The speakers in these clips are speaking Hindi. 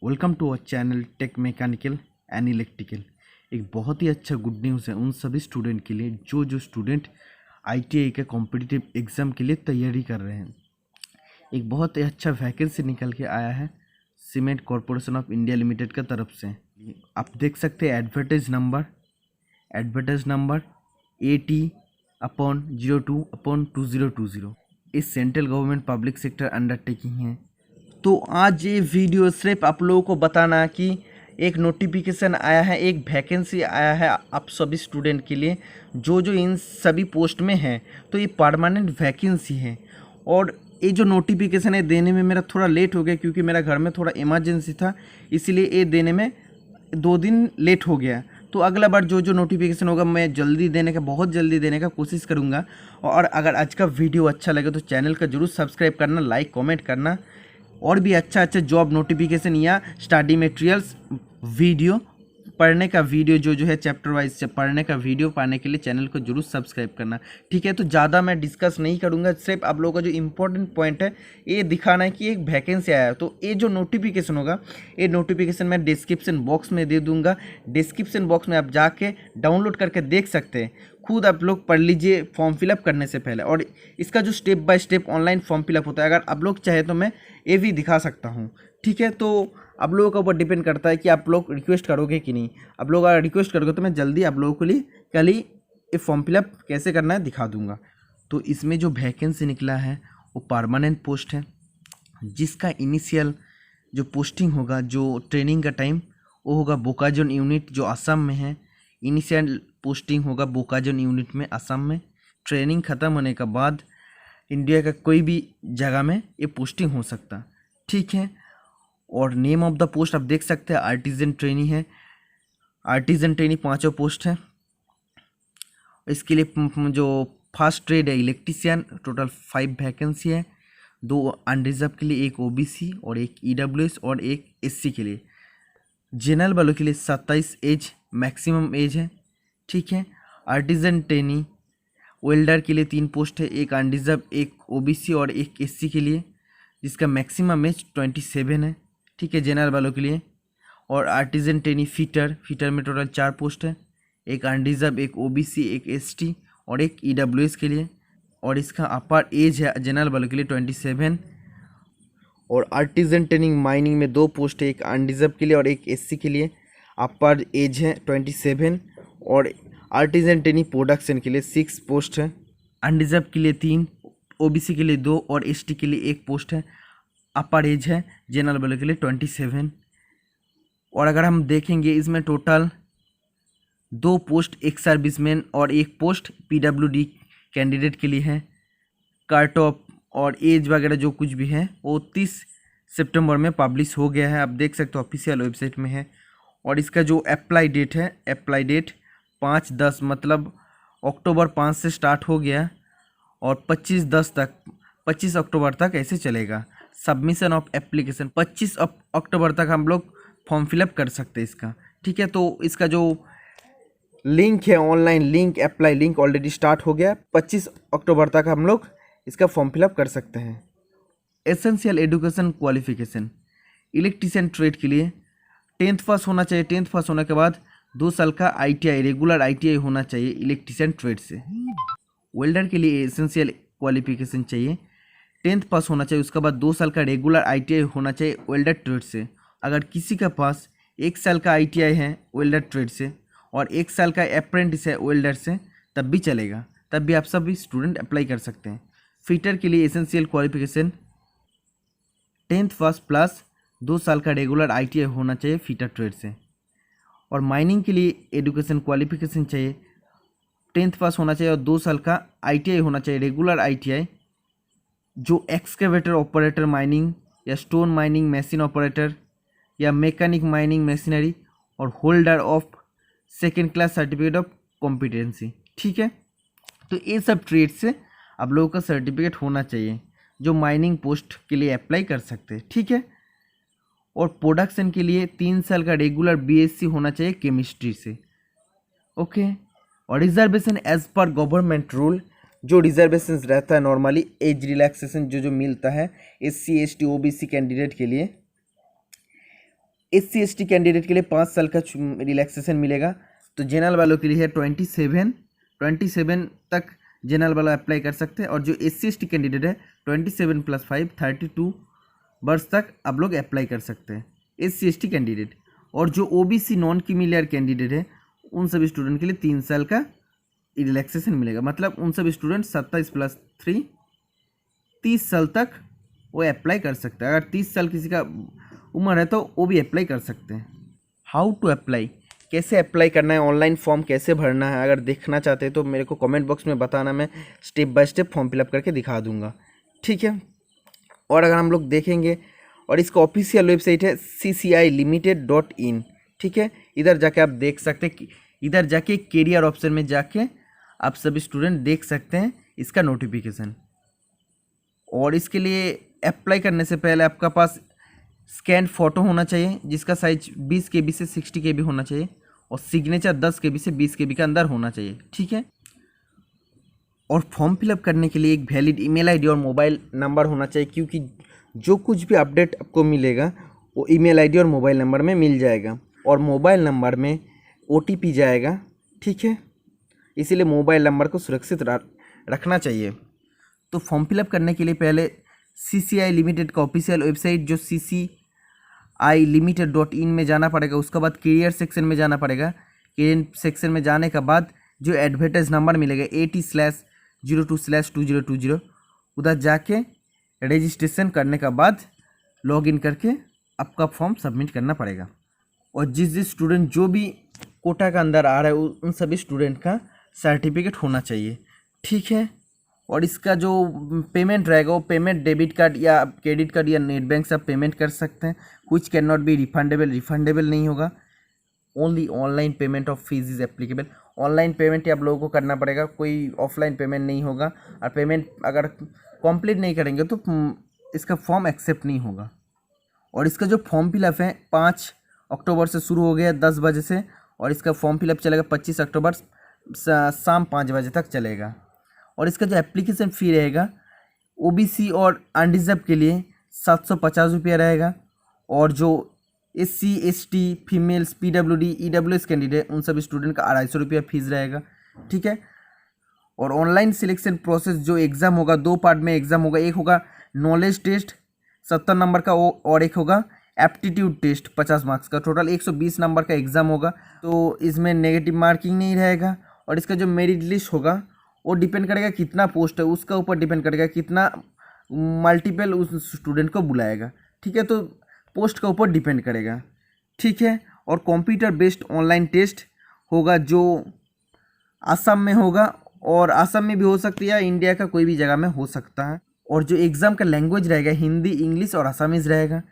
Welcome to our channel tech mechanical and electrical. एक बहुत ही अच्छा गुड न्यूज़ है उन सभी स्टूडेंट के लिए जो स्टूडेंट आईटीआई के कॉम्पिटिटिव एग्ज़ाम के लिए तैयारी कर रहे हैं। एक बहुत ही अच्छा वैकेंसी निकल के आया है cement corporation of India limited का तरफ से। आप देख सकते हैं एडवर्टाइज नंबर AT/02/2020। इस central government public sector undertaking है। तो आज ये वीडियो सिर्फ आप लोगों को बताना कि एक नोटिफिकेशन आया है, एक वैकेंसी आया है आप सभी स्टूडेंट के लिए जो इन सभी पोस्ट में है। तो ये परमानेंट वैकेंसी है और ये जो नोटिफिकेशन है देने में मेरा थोड़ा लेट हो गया क्योंकि मेरा घर में थोड़ा इमरजेंसी था, इसीलिए ये देने में 2 दिन लेट हो गया। तो अगला बार जो नोटिफिकेशन होगा मैं बहुत जल्दी देने का कोशिश करूँगा। और अगर आज का वीडियो अच्छा लगे तो चैनल का जरूर सब्सक्राइब करना, लाइक कमेंट करना। और भी अच्छा जॉब नोटिफिकेशन या स्टडी मटेरियल्स वीडियो पढ़ने का वीडियो जो है चैप्टर वाइज से पढ़ने का वीडियो पाने के लिए चैनल को जरूर सब्सक्राइब करना, ठीक है। तो ज़्यादा मैं डिस्कस नहीं करूँगा, सिर्फ आप लोगों का जो इम्पोर्टेंट पॉइंट है ये दिखाना है कि एक वैकेंसी आया है। तो ये जो नोटिफिकेशन होगा ये नोटिफिकेशन मैं डिस्क्रिप्शन बॉक्स में दे दूँगा। डिस्क्रिप्शन बॉक्स में आप जाके डाउनलोड करके देख सकते हैं, खुद आप लोग पढ़ लीजिए फॉर्म फिलअप करने से पहले। और इसका जो step by step online form fill up होता है, अगर आप लोग चाहे तो मैं ये भी दिखा सकता हूँ, ठीक है। तो आप लोगों के ऊपर डिपेंड करता है कि आप लोग रिक्वेस्ट करोगे कि नहीं। आप लोग अगर रिक्वेस्ट करोगे तो मैं जल्दी आप लोगों के लिए कल ही ये फॉर्म फिलअप कैसे करना है दिखा दूंगा। तो इसमें जो वैकेंसी निकला है वो परमानेंट पोस्ट है, जिसका इनिशियल जो पोस्टिंग होगा, जो ट्रेनिंग का टाइम वो होगा बोकाजन यूनिट जो असम में है। इनिशियल पोस्टिंग होगा बोकाजन यूनिट में असम में। ट्रेनिंग ख़त्म होने के बाद इंडिया का कोई भी जगह में ये पोस्टिंग हो सकता, ठीक है। और नेम ऑफ द पोस्ट आप देख सकते हैं आर्टिजन ट्रेनी है। आर्टिजन ट्रेनी 5 पोस्ट है। इसके लिए जो फर्स्ट ट्रेड है इलेक्ट्रीशियन, टोटल 5 वैकेंसी है। 2 अनरिजर्व के लिए, 1 ओबीसी और 1 ईडब्ल्यूएस और 1 एससी के लिए। जनरल वालों के लिए 27 एज मैक्सिमम एज है, ठीक है। आर्टिजन ट्रेनी वेल्डर के लिए 3 पोस्ट है, 1 अनरिजर्व, 1 ओबीसी और 1 एससी के लिए, जिसका मैक्सिमम एज 27 है, ठीक है, जनरल वालों के लिए। और आर्टिजन ट्रेनी फिटर में टोटल 4 पोस्ट है, 1 अनरिजर्व, 1 ओबीसी, 1 एसटी और 1 ईडब्ल्यूएस के लिए। और इसका अपर एज है जनरल वालों के लिए 27। और आर्टिजन ट्रेनिंग माइनिंग में 2 पोस्ट है, 1 अनरिजर्व के लिए और 1 एससी के लिए। अपर एज है 27। और आर्टिजन ट्रेनिंग प्रोडक्शन के लिए 6 पोस्ट है, अनरिजर्व के लिए 3, ओबीसी के लिए 2 और एसटी के लिए 1 पोस्ट है। अपर एज है जनरल वालों के लिए 27। और अगर हम देखेंगे इसमें टोटल 2 पोस्ट एक सर्विसमैन और 1 पोस्ट पीडब्ल्यूडी कैंडिडेट के लिए है। कट ऑफ और एज वगैरह जो कुछ भी है वो 30 सितंबर में पब्लिश हो गया है, आप देख सकते हो ऑफिशियल वेबसाइट में है। और इसका जो अप्लाई डेट है, अप्लाई डेट 5/10 मतलब अक्टूबर 5 से स्टार्ट हो गया और 25/10 तक, 25 अक्टूबर तक ऐसे चलेगा। सबमिशन ऑफ एप्लीकेशन 25 अक्टूबर तक हम लोग फॉर्म फिलअप कर सकते हैं इसका, ठीक है। तो इसका जो लिंक है, online link, apply link already start हो गया। 25 अक्टूबर तक हम लोग इसका फॉर्म फिलअप कर सकते हैं। Essential education qualification electrician trade के लिए 10th पास होना चाहिए। 10th पास होने के बाद 2 साल का ITI रेगुलर ITI होना चाहिए इलेक्ट्रीशियन ट्रेड से। वेल्डर के लिए एसेंशियल क्वालिफिकेशन चाहिए, 10th पास होना चाहिए, उसके बाद 2 साल का रेगुलर ITI होना चाहिए वेल्डर ट्रेड से। अगर किसी के पास 1 साल का ITI है वेल्डर ट्रेड से और 1 साल का अप्रेंटिस है वेल्डर से तब भी चलेगा, तब भी आप सभी स्टूडेंट अप्लाई कर सकते हैं। फिटर के लिए एसेंशियल क्वालिफिकेशन 10th पास प्लस 2 साल का रेगुलर ITI होना चाहिए फिटर ट्रेड से। और माइनिंग के लिए एजुकेशन क्वालिफिकेशन चाहिए, 10th पास होना चाहिए और 2 साल का ITI होना चाहिए रेगुलर ITI, जो एक्सकेवेटर ऑपरेटर माइनिंग या स्टोन माइनिंग मशीन ऑपरेटर या मैकेनिक माइनिंग मशीनरी और holder of 2nd class certificate of competency, ठीक है। तो ये सब ट्रेड से आप लोगों का सर्टिफिकेट होना चाहिए जो माइनिंग पोस्ट के लिए अप्लाई कर सकते हैं, ठीक है। और प्रोडक्शन के लिए 3 साल का रेगुलर BSc होना चाहिए केमिस्ट्री से, ओके। और reservation as per government rule, जो रिजर्वेशन रहता है नॉर्मली एज रिलैक्सेशन जो मिलता है SC ST OBC कैंडिडेट के लिए, SC ST कैंडिडेट के लिए 5 साल का रिलैक्सेशन मिलेगा। तो जनरल वालों के लिए है 27 तक जनरल वाला अप्लाई कर सकते हैं, और जो SC ST कैंडिडेट है 27 + 5 32 वर्ष तक आप लोग अप्लाई कर सकते हैं SC ST कैंडिडेट। और जो OBC नॉन क्रीमी कैंडिडेट है उन सभी स्टूडेंट के लिए 3 साल का रिलैक्सेशन मिलेगा। मतलब उन सभी स्टूडेंट 27 + 3 30 साल तक वो अप्लाई कर सकते हैं। अगर 30 साल किसी का उम्र है तो वो भी अप्लाई कर सकते हैं। हाउ टू अप्लाई, कैसे अप्लाई करना है, ऑनलाइन फॉर्म कैसे भरना है, अगर देखना चाहते हैं तो मेरे को कमेंट बॉक्स में बताना, मैं step by step form fill up करके दिखा दूंगा, ठीक है। और अगर हम लोग देखेंगे, और इसका ऑफिशियल वेबसाइट है CCILimited.in, ठीक है। इधर जाके आप देख सकते हैं कि इधर जाके कैरियर ऑप्शन में जाके आप सभी स्टूडेंट देख सकते हैं इसका नोटिफिकेशन। और इसके लिए अप्लाई करने से पहले आपका पास स्कैन फ़ोटो होना चाहिए जिसका साइज 20 KB से 60 KB होना चाहिए, और सिग्नेचर 10 KB से 20 KB के अंदर होना चाहिए, ठीक है। और फॉर्म फिलअप करने के लिए एक वैलिड ईमेल आईडी और मोबाइल नंबर होना चाहिए, क्योंकि जो कुछ भी अपडेट आपको मिलेगा वो ईमेल आईडी और मोबाइल नंबर में मिल जाएगा, और मोबाइल नंबर में OTP जाएगा, ठीक है। इसीलिए मोबाइल नंबर को सुरक्षित रखना चाहिए। तो फॉर्म फिलअप करने के लिए पहले CCI लिमिटेड का ऑफिशियल वेबसाइट जो CCILimited.in में जाना पड़ेगा। उसके बाद कैरियर सेक्शन में जाना पड़ेगा। कैरियर सेक्शन में जाने के बाद जो एडवर्टाइज नंबर मिलेगा 80/02/2020, उधर जाके रजिस्ट्रेशन करने के बाद लॉगिन करके आपका फॉर्म सबमिट करना पड़ेगा। और जिस स्टूडेंट जो भी कोटा का अंदर आ रहा है उन सभी स्टूडेंट का सर्टिफिकेट होना चाहिए, ठीक है। और इसका जो पेमेंट रहेगा वो पेमेंट डेबिट कार्ड या क्रेडिट कार्ड या नेट बैंक से आप पेमेंट कर सकते हैं। कुछ कैन नॉट बी रिफंडेबल नहीं होगा। Only online payment of fees is applicable. Online payment ही आप लोगों को करना पड़ेगा, कोई ऑफलाइन पेमेंट नहीं होगा। और पेमेंट अगर कंप्लीट नहीं करेंगे तो इसका फॉर्म एक्सेप्ट नहीं होगा। और इसका जो फॉर्म फिलअप है 5 अक्टूबर से शुरू हो गया 10 बजे से, और इसका फॉर्म फिलअप चलेगा 25 अक्टूबर शाम 5 बजे तक चलेगा। और इसका जो एप्लीकेशन फ़ी रहेगा OBC और अनरिजर्व के लिए 750 रुपया रहेगा, और जो SC ST females PWD EWS candidate उन सभी स्टूडेंट का 250 रुपया फीस रहेगा, ठीक है। और ऑनलाइन सिलेक्शन प्रोसेस जो एग्ज़ाम होगा 2 पार्ट में एग्ज़ाम होगा। एक होगा नॉलेज टेस्ट 70 नंबर का, और एक होगा एप्टीट्यूड टेस्ट 50 मार्क्स का। टोटल 120 नंबर का एग्ज़ाम होगा। तो इसमें नेगेटिव मार्किंग नहीं रहेगा। और इसका जो मेरिट लिस्ट होगा वो डिपेंड करेगा कितना पोस्ट है, उसका ऊपर डिपेंड करेगा कितना मल्टीपल उस स्टूडेंट को बुलाएगा, ठीक है। तो पोस्ट का ऊपर डिपेंड करेगा, ठीक है। और कंप्यूटर बेस्ड ऑनलाइन टेस्ट होगा जो असम में होगा, और असम में भी हो सकती है, इंडिया का कोई भी जगह में हो सकता है। और जो एग्ज़ाम का लैंग्वेज रहेगा हिंदी, इंग्लिश और असमीज़ रहेगा,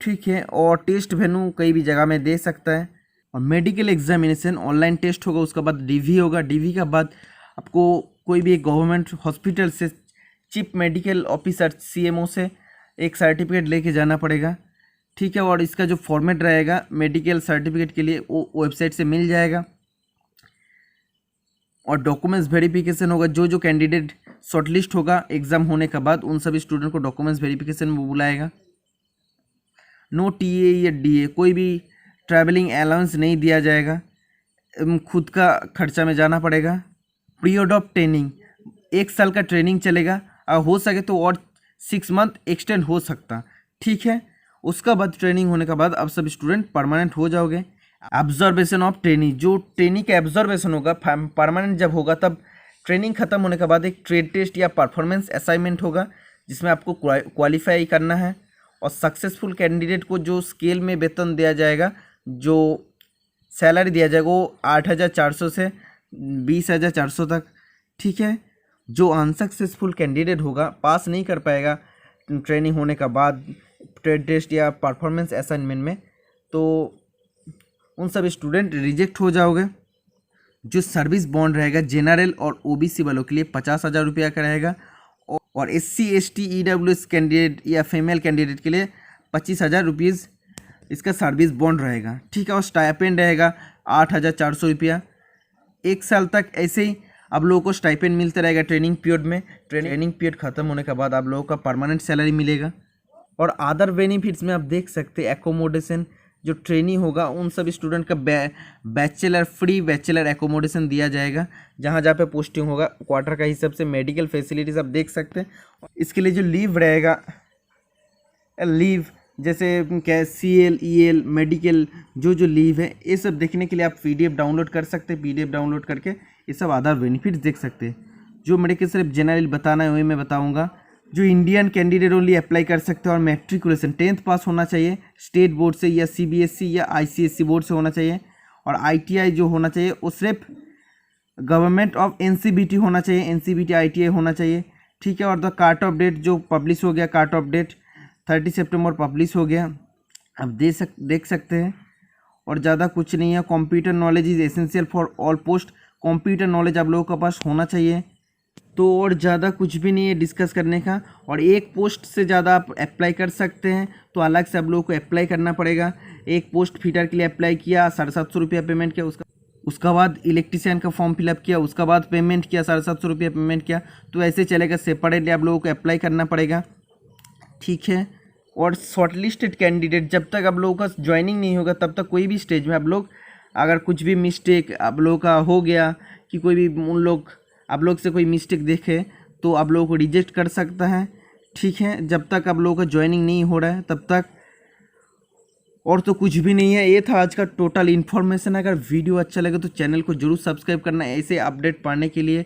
ठीक है। और टेस्ट वेन्यू कई भी जगह में दे सकता है। और मेडिकल एग्जामिनेशन ऑनलाइन टेस्ट होगा, उसके बाद DV होगा। DV के बाद आपको कोई भी एक गवर्नमेंट हॉस्पिटल से चीफ मेडिकल ऑफिसर CMO से एक सर्टिफिकेट लेके जाना पड़ेगा, ठीक है। और इसका जो फॉर्मेट रहेगा मेडिकल सर्टिफिकेट के लिए वो वेबसाइट से मिल जाएगा। और डॉक्यूमेंट्स वेरिफिकेशन होगा। जो कैंडिडेट शॉर्टलिस्ट होगा एग्ज़ाम होने के बाद उन सभी स्टूडेंट को डॉक्यूमेंट्स वेरिफिकेशन में बुलाएगा। नो TA या DA, कोई भी ट्रैवलिंग अलाउंस नहीं दिया जाएगा, खुद का खर्चा में जाना पड़ेगा। पीरियड ऑफ ट्रेनिंग 1 साल का ट्रेनिंग चलेगा, और हो सके तो और 6 मंथ एक्सटेंड हो सकता, ठीक है। उसका बाद ट्रेनिंग होने के बाद आप सब स्टूडेंट परमानेंट हो जाओगे। ऑब्जर्वेशन ऑफ ट्रेनिंग, जो ट्रेनिंग का ऑब्जर्वेशन होगा परमानेंट जब होगा तब ट्रेनिंग खत्म होने के बाद एक ट्रेड टेस्ट या परफॉर्मेंस असाइनमेंट होगा जिसमें आपको क्वालिफाई करना है। और सक्सेसफुल कैंडिडेट को जो स्केल में वेतन दिया जाएगा, जो सैलरी दिया जाएगा वो 8,400 से 20,400 तक, ठीक है। जो अनसक्सेसफुल कैंडिडेट होगा, पास नहीं कर पाएगा ट्रेनिंग होने के बाद ट्रेड टेस्ट या परफॉर्मेंस असाइनमेंट में, तो उन सब स्टूडेंट रिजेक्ट हो जाओगे। जो सर्विस बॉन्ड रहेगा जनरल और OBC वालों के लिए 50,000 रुपया का रहेगा, और SC ST EWS कैंडिडेट या फीमेल कैंडिडेट के लिए 25,000 रुपीज़ इसका सर्विस बॉन्ड रहेगा, ठीक है। और स्टाइपेंड रहेगा 8,400 रुपया। 1 साल तक ऐसे ही आप लोगों को स्टाइपेंड मिलता रहेगा ट्रेनिंग पीरियड में। ट्रेनिंग पीरियड ख़त्म होने के बाद आप लोगों का परमानेंट सैलरी मिलेगा। और अदर बेनिफिट्स में आप देख सकते हैं एकोमोडेशन, जो ट्रेनी होगा उन सब स्टूडेंट का बैचलर फ्री बैचलर एकोमोडेशन दिया जाएगा जहाँ जहाँ पे पोस्टिंग होगा क्वार्टर का हिसाब से। मेडिकल फैसिलिटीज आप देख सकते हैं। इसके लिए जो लीव रहेगा, लीव जैसे क्या CL EL मेडिकल जो जो लीव है, ये सब देखने के लिए आप PDF डाउनलोड कर सकते हैं। PDF डाउनलोड करके ये सब आधार बेनिफिट्स देख सकते हैं। जो मेरे के सिर्फ जनरल बताना है वही मैं बताऊंगा। जो इंडियन कैंडिडेट ओनली अप्लाई कर सकते हैं और मैट्रिकुलेशन 10th पास होना चाहिए स्टेट बोर्ड से या CBSE या ICSE बोर्ड से होना चाहिए। और ITI जो होना चाहिए वो सिर्फ गवर्नमेंट ऑफ NCBT होना चाहिए, NCBT ITI होना चाहिए, ठीक है। और द कार्ट ऑफ डेट जो पब्लिश हो गया, कार्ट ऑफ डेट 30 सितंबर पब्लिश हो गया, आप देख सकते हैं। और ज़्यादा कुछ नहीं है। Computer knowledge is essential for all post, computer knowledge आप लोगों के पास होना चाहिए। तो और ज़्यादा कुछ भी नहीं है डिस्कस करने का। और एक पोस्ट से ज़्यादा आप अप्लाई कर सकते हैं तो अलग से आप लोगों को अप्लाई करना पड़ेगा। एक पोस्ट फिटर के लिए अप्लाई किया, 750 रुपया पेमेंट किया, उसका बाद इलेक्ट्रीशियन का फॉर्म फिलअप किया, उसका बाद पेमेंट किया, 750 रुपया पेमेंट किया। तो ऐसे चलेगा, सेपरेटली आप लोगों को अप्लाई करना पड़ेगा, ठीक है। और शॉर्टलिस्टेड कैंडिडेट जब तक आप लोगों का ज्वाइनिंग नहीं होगा तब तक कोई भी स्टेज में आप लोग अगर कुछ भी मिस्टेक आप लोगों का हो गया कि कोई भी आप लोग से कोई मिस्टेक देखे तो आप लोगों को रिजेक्ट कर सकता है, ठीक है। जब तक आप लोगों का ज्वाइनिंग नहीं हो रहा है तब तक। और तो कुछ भी नहीं है। ये था आज का टोटल इन्फॉर्मेशन। अगर वीडियो अच्छा लगे तो चैनल को जरूर सब्सक्राइब करना ऐसे अपडेट पाने के लिए।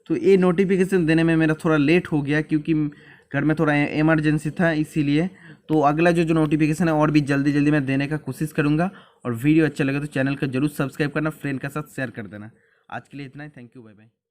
तो ये नोटिफिकेशन देने में मेरा थोड़ा लेट हो गया क्योंकि घर में थोड़ा इमरजेंसी था इसीलिए। तो अगला जो नोटिफिकेशन है और भी जल्दी मैं देने का कोशिश करूँगा। और वीडियो अच्छा लगे तो चैनल का जरूर सब्सक्राइब करना, फ्रेंड के साथ शेयर कर देना। आज के लिए इतना ही। Thank you, bye bye.